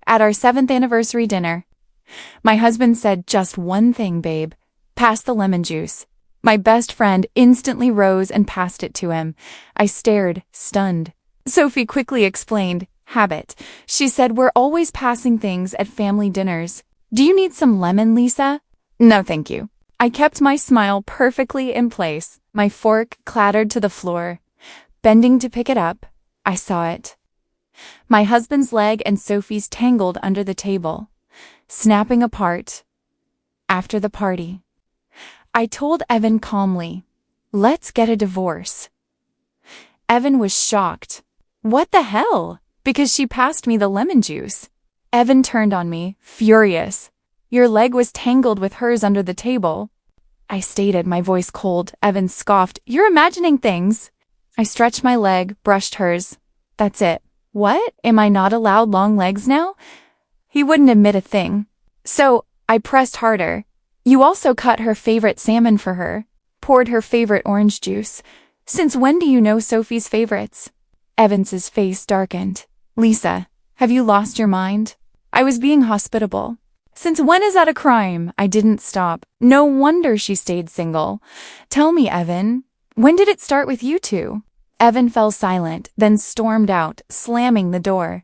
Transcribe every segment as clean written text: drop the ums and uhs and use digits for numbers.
At our 7th anniversary dinner, my husband said just one thing, babe. Pass the lemon juice. My best friend instantly rose and passed it to him. I stared, stunned. Sophie quickly explained, habit. She said we're always passing things at family dinners. Do you need some lemon, Lisa? No, thank you. I kept my smile perfectly in place. My fork clattered to the floor. Bending to pick it up, I saw it. My husband's leg and Sophie's tangled under the table, snapping apart. After the party, I told Evan calmly, let's get a divorce. Evan was shocked. What the hell? Because she passed me the lemon juice. Evan turned on me, furious. Your leg was tangled with hers under the table. I stated, my voice cold. Evan scoffed, you're imagining things. I stretched my leg, brushed hers. That's it. What? Am I not allowed long legs now? He wouldn't admit a thing. So, I pressed harder. You also cut her favorite salmon for her, poured her favorite orange juice. Since when do you know Sophie's favorites? Evans's face darkened. Lisa, have you lost your mind? I was being hospitable. Since when is that a crime? I didn't stop. No wonder she stayed single. Tell me, Evan, when did it start with you two? Evan fell silent, then stormed out, slamming the door.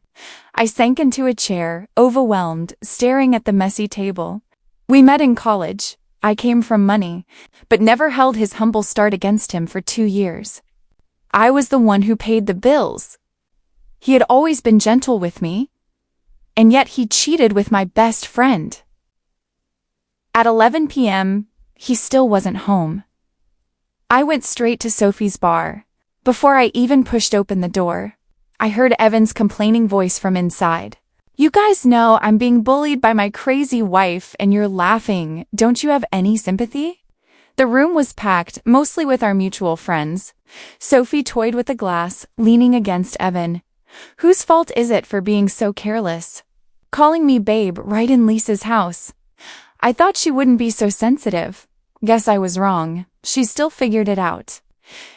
I sank into a chair, overwhelmed, staring at the messy table. We met in college. I came from money, but never held his humble start against him for 2 years. I was the one who paid the bills. He had always been gentle with me, and yet he cheated with my best friend. At 11 p.m., he still wasn't home. I went straight to Sophie's bar. Before I even pushed open the door, I heard Evan's complaining voice from inside. You guys know I'm being bullied by my crazy wife and you're laughing. Don't you have any sympathy? The room was packed, mostly with our mutual friends. Sophie toyed with a glass, leaning against Evan. Whose fault is it for being so careless? Calling me babe right in Lisa's house. I thought she wouldn't be so sensitive. Guess I was wrong. She still figured it out.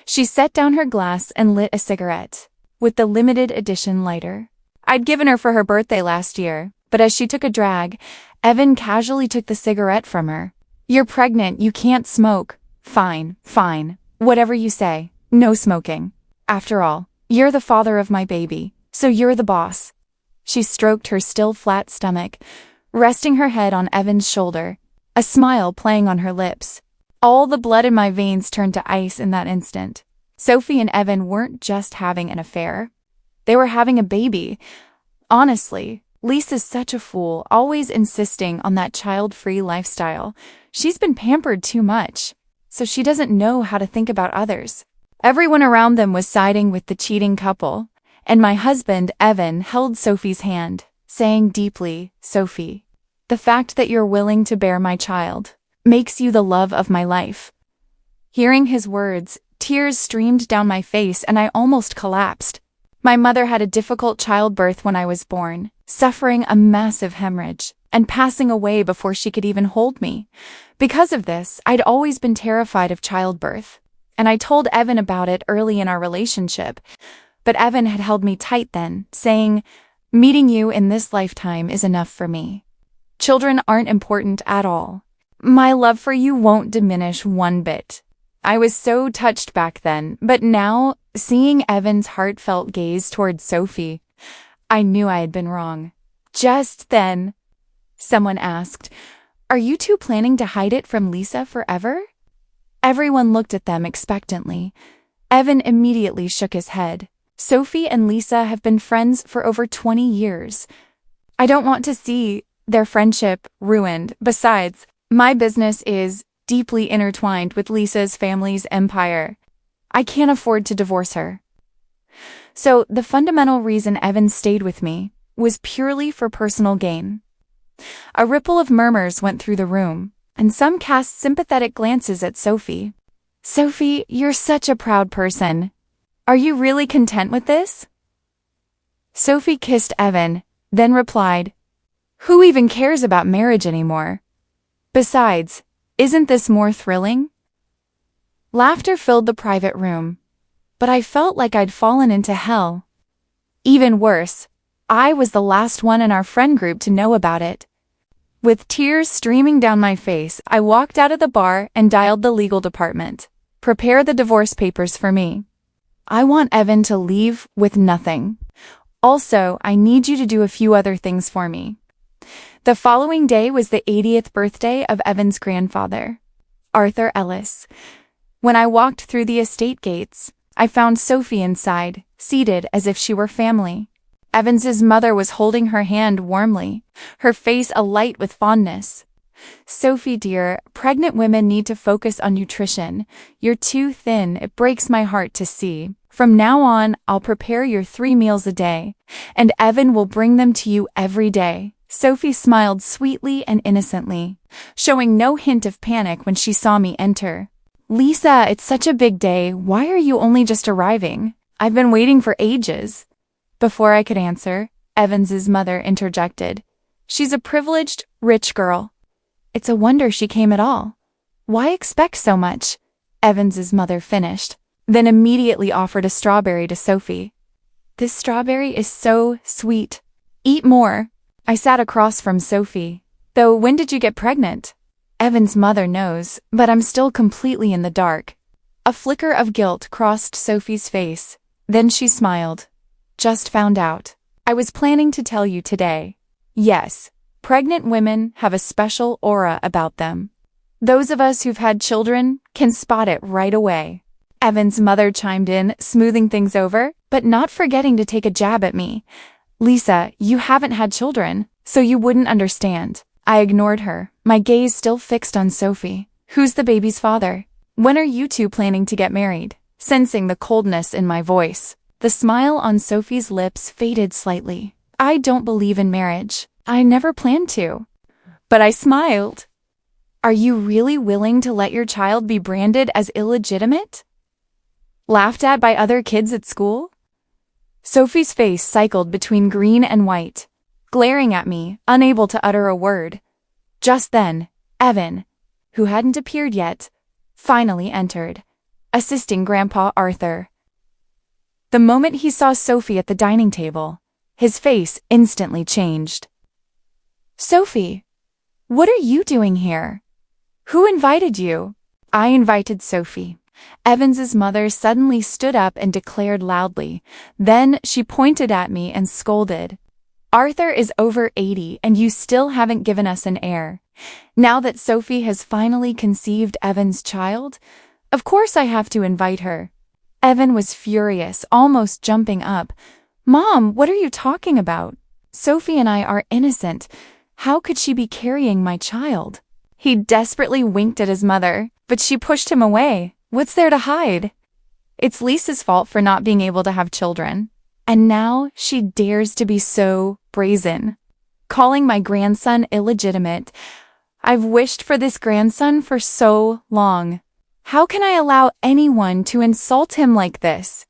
She set down her glass and lit a cigarette, with the limited edition lighter. I'd given her for her birthday last year, but as she took a drag, Evan casually took the cigarette from her. You're pregnant, you can't smoke. Fine, fine. Whatever you say. No smoking. After all, you're the father of my baby, so you're the boss. She stroked her still flat stomach, resting her head on Evan's shoulder, a smile playing on her lips. All the blood in my veins turned to ice in that instant. Sophie and Evan weren't just having an affair. They were having a baby. Honestly, Lisa's such a fool, always insisting on that child-free lifestyle. She's been pampered too much, so she doesn't know how to think about others. Everyone around them was siding with the cheating couple, and my husband, Evan, held Sophie's hand, saying deeply, Sophie, the fact that you're willing to bear my child makes you the love of my life. Hearing his words, tears streamed down my face and I almost collapsed. My mother had a difficult childbirth when I was born, suffering a massive hemorrhage, and passing away before she could even hold me. Because of this, I'd always been terrified of childbirth, and I told Evan about it early in our relationship. But Evan had held me tight then, saying, meeting you in this lifetime is enough for me. Children aren't important at all. My love for you won't diminish one bit. I was so touched back then, but now, seeing Evan's heartfelt gaze towards Sophie, I knew I had been wrong. Just then, someone asked, are you two planning to hide it from Lisa forever? Everyone looked at them expectantly. Evan immediately shook his head. Sophie and Lisa have been friends for over 20 years. I don't want to see their friendship ruined. Besides, my business is deeply intertwined with Lisa's family's empire. I can't afford to divorce her. So the fundamental reason Evan stayed with me was purely for personal gain. A ripple of murmurs went through the room, and some cast sympathetic glances at Sophie. Sophie, you're such a proud person. Are you really content with this? Sophie kissed Evan, then replied, who even cares about marriage anymore? Besides, isn't this more thrilling? Laughter filled the private room, but I felt like I'd fallen into hell. Even worse, I was the last one in our friend group to know about it. With tears streaming down my face, I walked out of the bar and dialed the legal department. Prepare the divorce papers for me. I want Evan to leave with nothing. Also, I need you to do a few other things for me. The following day was the 80th birthday of Evan's grandfather, Arthur Ellis. When I walked through the estate gates, I found Sophie inside, seated as if she were family. Evans's mother was holding her hand warmly, her face alight with fondness. Sophie, dear, pregnant women need to focus on nutrition. You're too thin, it breaks my heart to see. From now on, I'll prepare your 3 meals a day, and Evan will bring them to you every day. Sophie smiled sweetly and innocently, showing no hint of panic when she saw me enter. Lisa, it's such a big day. Why are you only just arriving? I've been waiting for ages. Before I could answer, Evans's mother interjected. She's a privileged, rich girl. It's a wonder she came at all. Why expect so much? Evans's mother finished, then immediately offered a strawberry to Sophie. This strawberry is so sweet. Eat more. I sat across from Sophie. Though, when did you get pregnant? Evan's mother knows, but I'm still completely in the dark. A flicker of guilt crossed Sophie's face. Then she smiled. Just found out. I was planning to tell you today. Yes, pregnant women have a special aura about them. Those of us who've had children can spot it right away. Evan's mother chimed in, smoothing things over, but not forgetting to take a jab at me. Lisa, you haven't had children, so you wouldn't understand. I ignored her, my gaze still fixed on Sophie. Who's the baby's father? When are you two planning to get married? Sensing the coldness in my voice, the smile on Sophie's lips faded slightly. I don't believe in marriage. I never planned to. But I smiled. Are you really willing to let your child be branded as illegitimate? Laughed at by other kids at school? Sophie's face cycled between green and white, glaring at me, unable to utter a word. Just then, Evan, who hadn't appeared yet, finally entered, assisting Grandpa Arthur. The moment he saw Sophie at the dining table, his face instantly changed. Sophie, what are you doing here? Who invited you? I invited Sophie. Evans's mother suddenly stood up and declared loudly. Then she pointed at me and scolded. Arthur is over 80 and you still haven't given us an heir. Now that Sophie has finally conceived Evan's child, of course I have to invite her. Evan was furious, almost jumping up. Mom, what are you talking about? Sophie and I are innocent. How could she be carrying my child? He desperately winked at his mother, but she pushed him away. What's there to hide? It's Lisa's fault for not being able to have children. And now she dares to be so brazen, calling my grandson illegitimate. I've wished for this grandson for so long. How can I allow anyone to insult him like this?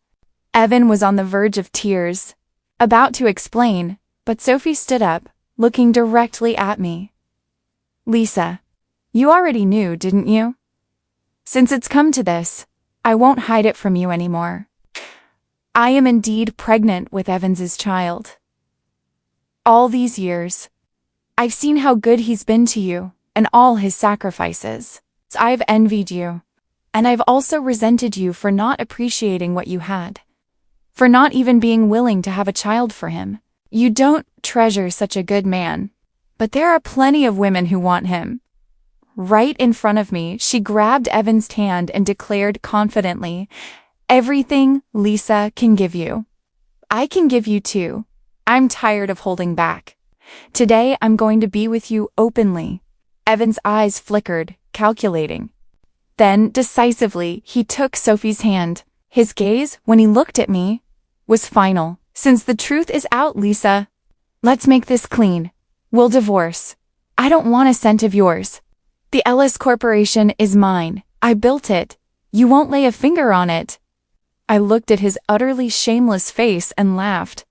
Evan was on the verge of tears, about to explain, but Sophie stood up, looking directly at me. Lisa, you already knew, didn't you? Since it's come to this, I won't hide it from you anymore. I am indeed pregnant with Evans's child. All these years, I've seen how good he's been to you and all his sacrifices. I've envied you. And I've also resented you for not appreciating what you had. For not even being willing to have a child for him. You don't treasure such a good man. But there are plenty of women who want him. Right in front of me, she grabbed Evan's hand and declared confidently, everything Lisa can give you. I can give you too. I'm tired of holding back. Today I'm going to be with you openly. Evan's eyes flickered, calculating. Then, decisively, he took Sophie's hand. His gaze, when he looked at me, was final. Since the truth is out, Lisa, let's make this clean. We'll divorce. I don't want a cent of yours. The Ellis Corporation is mine. I built it. You won't lay a finger on it. I looked at his utterly shameless face and laughed.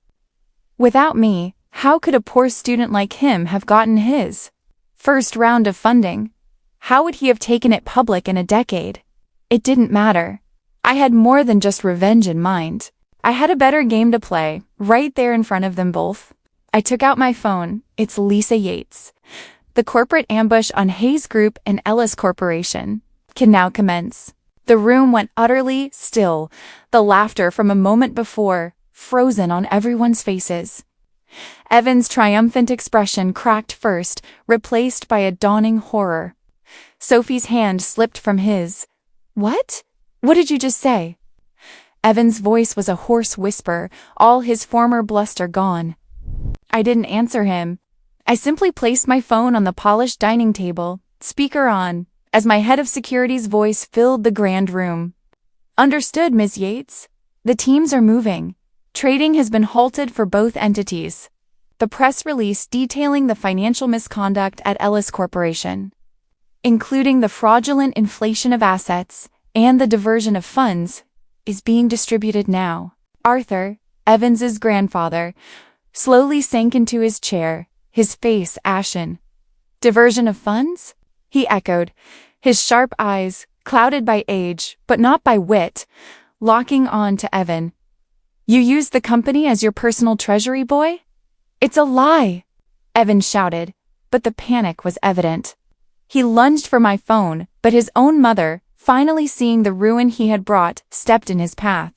Without me, how could a poor student like him have gotten his first round of funding? How would he have taken it public in a decade? It didn't matter. I had more than just revenge in mind. I had a better game to play, right there in front of them both. I took out my phone. It's Lisa Yates. The corporate ambush on Hayes Group and Ellis Corporation can now commence. The room went utterly still, the laughter from a moment before frozen on everyone's faces. Evan's triumphant expression cracked first, replaced by a dawning horror. Sophie's hand slipped from his. What? What did you just say? Evan's voice was a hoarse whisper, all his former bluster gone. I didn't answer him. I simply placed my phone on the polished dining table, speaker on, as my head of security's voice filled the grand room. Understood, Ms. Yates. The teams are moving. Trading has been halted for both entities. The press release detailing the financial misconduct at Ellis Corporation, including the fraudulent inflation of assets and the diversion of funds, is being distributed now. Arthur, Evans's grandfather, slowly sank into his chair, his face ashen. Diversion of funds? He echoed, his sharp eyes, clouded by age, but not by wit, locking on to Evan. You used the company as your personal treasury boy? It's a lie, Evan shouted, but the panic was evident. He lunged for my phone, but his own mother, finally seeing the ruin he had brought, stepped in his path.